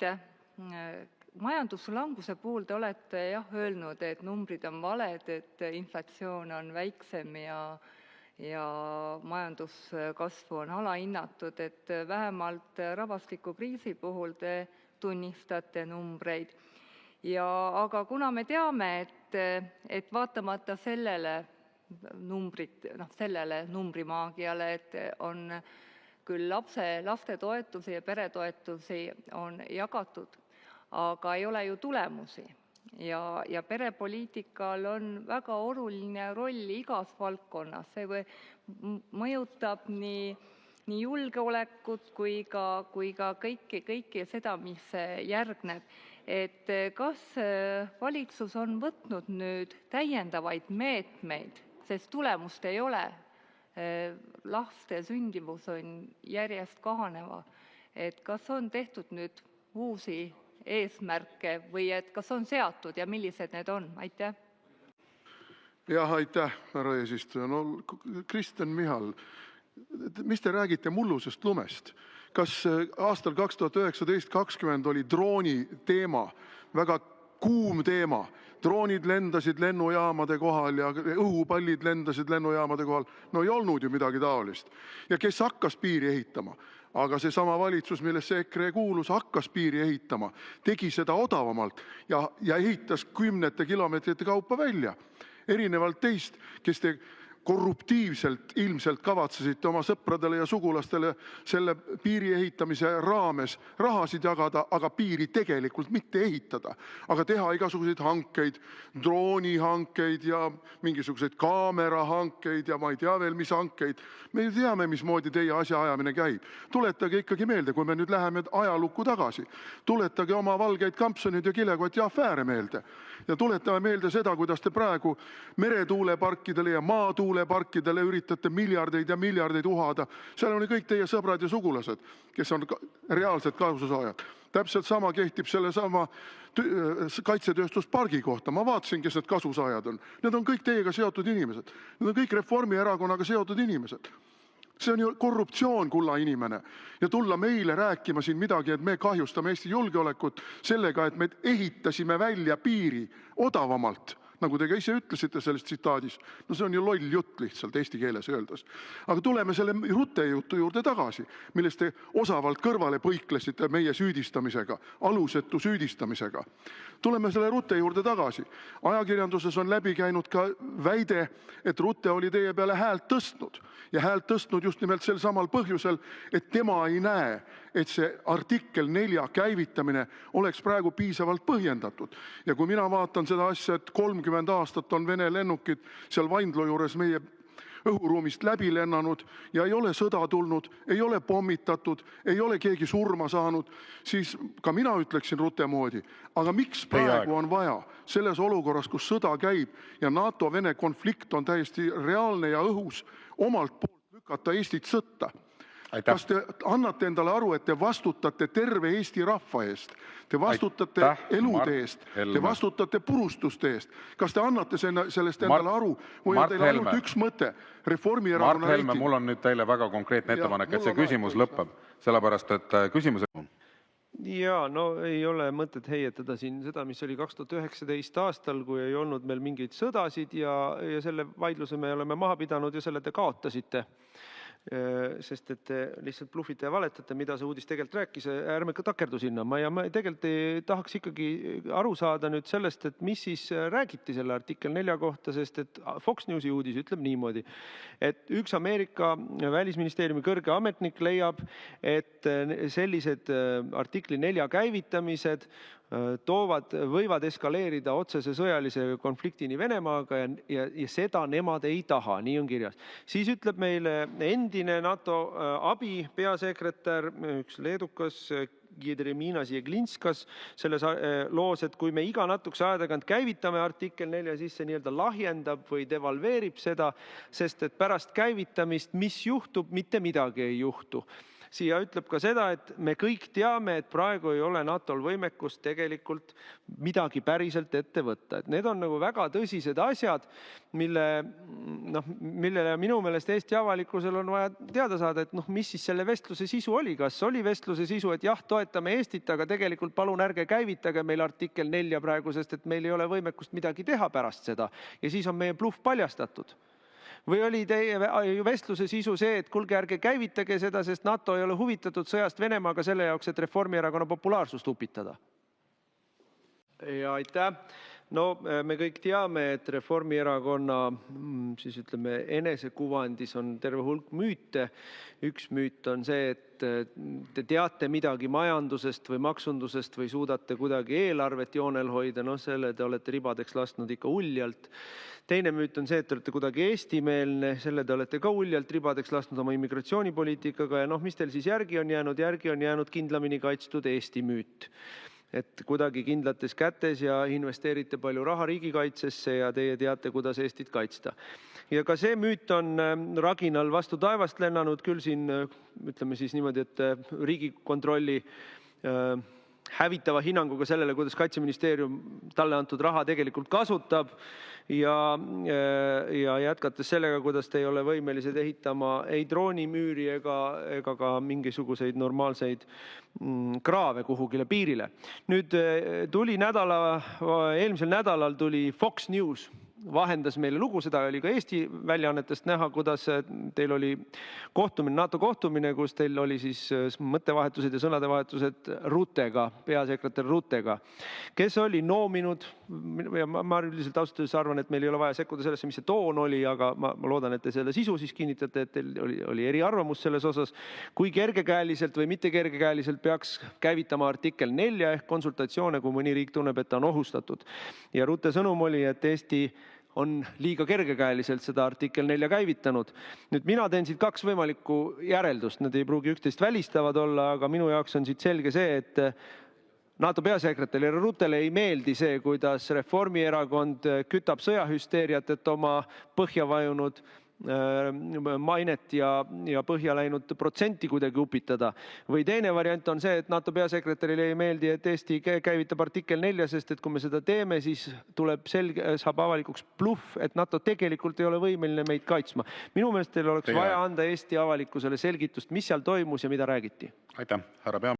Aitäh. Majanduslanguse puhul te olete öelnud, et numbrid on valed, et inflatsioon on väiksem ja majanduskasvu on alahinnatud, et vähemalt rahvastikukriisi puhul te tunnistate numbreid. Aga kuna me teame, et vaatamata sellele numbrimaagiale, et on küll lastetoetusi ja peretoetusi on jagatud, aga ei ole ju tulemusi. Ja perepoliitikal on väga oluline roll igas valdkonnas. See mõjutab nii julgeolekut kui ka kõike seda, mis järgneb. Kas valitsus on võtnud nüüd täiendavaid meetmeid, sest tulemust ei ole? Laste sündivus on järjest kahaneva. Kas on tehtud nüüd uusi eesmärke või kas on seatud ja millised need on? Aitäh. Jah, aitäh, härra eesistuja. No Kristen Michal, mis te räägite mullusest lumest? Kas aastal 2019-2020 oli drooni teema, väga kuum teema? Droonid lendasid lennujaamade kohal ja õhupallid lendasid lennujaamade kohal. No ei olnud ju midagi taolist. Ja kes hakkas piiri ehitama? Aga seesama valitsus, millesse EKRE kuulus, hakkas piiri ehitama, tegi seda odavamalt ja ehitas 10 kilomeetrite kaupa välja. Erinevalt teist, kes te korruptiivselt ilmselt kavatsesite oma sõpradele ja sugulastele selle piiri ehitamise raames rahasid jagada, aga piiri tegelikult mitte ehitada, aga teha igasuguseid hankeid, droonihankeid ja mingisuguseid kaamerahankeid ja ma ei tea veel mis hankeid. Me teame, mismoodi teie asjaajamine käib. Tuletage ikkagi meelde, kui me nüüd läheme ajalukku tagasi, tuletage oma valgeid kampsoneid ja kilekoti afääre meelde. Ja tuletame meelde seda, kuidas te praegu meretuuleparkidele ja maatuuleparkidele üritate miljardeid ja miljardeid uhada. Seal on kõik teie sõbrad ja sugulased, kes on reaalsed kasusaajad. Täpselt sama kehtib selle sama kaitsetööstuspargi kohta. Ma vaatasin, kes need kasusaajad on. Need on kõik teiega seotud inimesed. Need on kõik Reformierakonnaga seotud inimesed. See on ju korruptsioon, kulla inimene. Ja tulla meile rääkima siin midagi, et me kahjustame Eesti julgeolekut sellega, et me ehitasime välja piiri odavamalt, nagu te ka ise ütlesite selles tsitaadis. No see on ju loll jutt lihtsalt eesti keeles öeldes. Aga tuleme selle rutejutu juurde tagasi, millest te osavalt kõrvale põiklesite meie süüdistamisega, alusetu süüdistamisega. Tuleme selle Rutte juurde tagasi. Ajakirjanduses on läbi käinud ka väide, et Rutte oli teie peale häält tõstnud. Ja häält tõstnud just nimelt sel samal põhjusel, et tema ei näe, et see artikkel 4 käivitamine oleks praegu piisavalt põhjendatud. Ja kui mina vaatan seda asja, et 30 aastat on Vene lennukid seal Vaindlo juures meie õhuruumist läbi lennanud ja ei ole sõda tulnud, ei ole pommitatud, ei ole keegi surma saanud, siis ka mina ütleksin Rutte moodi. Aga miks praegu on vaja selles olukorras, kus sõda käib ja NATO-Vene konflikt on täiesti reaalne ja õhus, omalt poolt lükata Eestit sõtta? Kas te annate endale aru, et te vastutate terve Eesti rahva eest? Te vastutate elude eest, te vastutate purustuste eest. Kas te annate sellest endale aru või on teil ainult üks mõte? Mart Helme, mul on nüüd teile väga konkreetne ettepanek, et see küsimus lõpeb, sellepärast et küsimus... Jaa, no ei ole mõtet heietada siin seda, mis oli 2019 aastal, kui ei olnud meil mingeid sõdasid ja selle vaidluse me oleme maha pidanud ja selle te kaotasite. Sest et te lihtsalt bluffite ja valetate, mida see uudis tegelikult rääkis. Ärme takerdu sinna. Ma tegelikult tahaks ikkagi aru saada nüüd sellest, et mis siis räägiti selle artikkel 4 kohta, sest et Fox Newsi uudis ütleb niimoodi, et üks Ameerika välisministeeriumi kõrge ametnik leiab, et sellised artikli 4 käivitamised võivad eskaleerida otsese sõjalise konfliktini Venemaaga ja seda nemad ei taha, nii on kirjas. Siis ütleb meile endine NATO abipeasekretär, üks leedukas Giedriminas Jeglinskas selles loos, et kui me iga natukese aja tagant käivitame artikkel 4, siis see nii-öelda lahjendab või devalveerib seda, sest et pärast käivitamist, mis juhtub, mitte midagi ei juhtu. siia ütleb ka seda, et me kõik teame, et praegu ei ole NATO-l võimekust tegelikult midagi päriselt ette võtta. Et need on nagu väga tõsised asjad, millele minu meelest Eesti avalikkusel on vaja teada saada, et mis siis selle vestluse sisu oli. Kas oli vestluse sisu, et jah, toetame Eestit, aga tegelikult palun ärge käivitage meil artikkel 4 praegu, sest et meil ei ole võimekust midagi teha pärast seda. Ja siis on meie bluff paljastatud. Või oli teie vestluse sisu see, et kuulge, ärge käivitage seda, sest NATO ei ole huvitatud sõjast Venemaaga selle jaoks, et Reformierakonna populaarsust upitada? Ja aitäh. No me kõik teame, et Reformierakonna siis ütleme enesekuvandis on terve hulk müüte. Üks müüt on see, et te teate midagi majandusest või maksundusest või suudate kuidagi eelarvet joonel hoida. No selle te olete ribadeks lasknud ikka uljalt. Teine müüt on see, et te olete kuidagi eestimeelne, selle te olete ka uljalt ribadeks lasknud oma immigratsioonipoliitikaga ja mis teil siis järgi on jäänud? Järgi on jäänud kindlamini kaitstud Eesti müüt. Et kuidagi kindlates kätes ja investeerite palju raha riigikaitsesse ja teie teate, kuidas Eestit kaitsta. Ja ka see müüt on raginal vastu taevast lennanud, küll siin ütleme siis niimoodi, et Riigikontrolli hävitava hinnanguga sellele, kuidas Kaitseministeerium talle antud raha tegelikult kasutab ja jätkates sellega, kuidas te ei ole võimelised ehitama ei droonimüüri ega ka mingisuguseid normaalseid kraave kuhugile piirile. Nüüd tuli eelmisel nädalal tuli Fox News vahendas meile lugu, seda oli ka Eesti väljaannetest näha, kuidas teil oli kohtumine, NATO kohtumine, kus teil oli siis mõttevahetused ja sõnadevahetused Ruttega, peasekretär Ruttega, kes oli noominud, ja ma üldiselt ausalt öeldes arvan, et meil ei ole vaja sekkuda sellesse, mis see toon oli, aga ma loodan, et te selle sisu siis kinnitate, et teil oli eriarvamus selles osas, kui kergekäeliselt või mitte kergekäeliselt peaks käivitama artikkel 4 ehk konsultatsioone, kui mõni riik tunneb, et ta on ohustatud. Ja Rutte sõnum oli, et Eesti on liiga kergekäeliselt seda artikkel 4 käivitanud. Nüüd mina teen siit kaks võimalikku järeldust, need ei pruugi üksteist välistavad olla, aga minu jaoks on siit selge see, et NATO peasekretärile Ruttele ei meeldi see, kuidas Reformierakond kütab sõjahüsteeriat, et oma põhja vajunud mainet ja põhja läinud protsenti kuidagi upitada. Või teine variant on see, et NATO peasekretärile ei meeldi, et Eesti käivitab artikkel 4, sest et kui me seda teeme, siis saab avalikuks bluff, et NATO tegelikult ei ole võimeline meid kaitsma. Minu meelest teil oleks vaja anda Eesti avalikkusele selgitust, mis seal toimus ja mida räägiti. Aitäh, härra